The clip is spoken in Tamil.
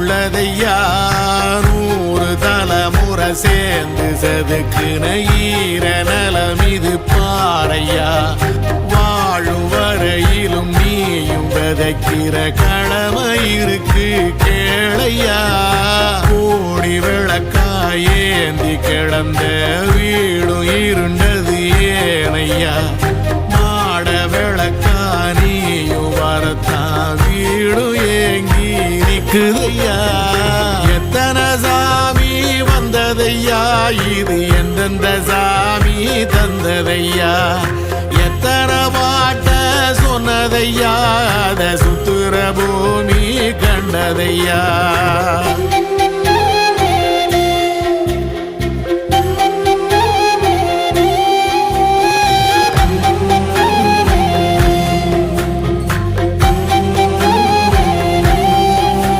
உள்ளதையா 100 தலைமுறை சேர்ந்து செதுக்குன ஈர நலம் இது பாறையா வாழும் வரையிலும் நீயும் விதைக்கிற கடமை இருக்கு கேளையா கோடி விளக்காயேந்தி கிடந்த வீடும் இருண்டது ஏனையா மாட விளக்கா நீயும் வரத்தான் வீடும் ஏங்கி நிக்குதையா எத்தனை சாமி வந்ததையா இது எந்தெந்த சாமி தந்ததையா எத்தனை பாட்ட சொன்னதையா அத சுத்துற பூமி கண்டதையா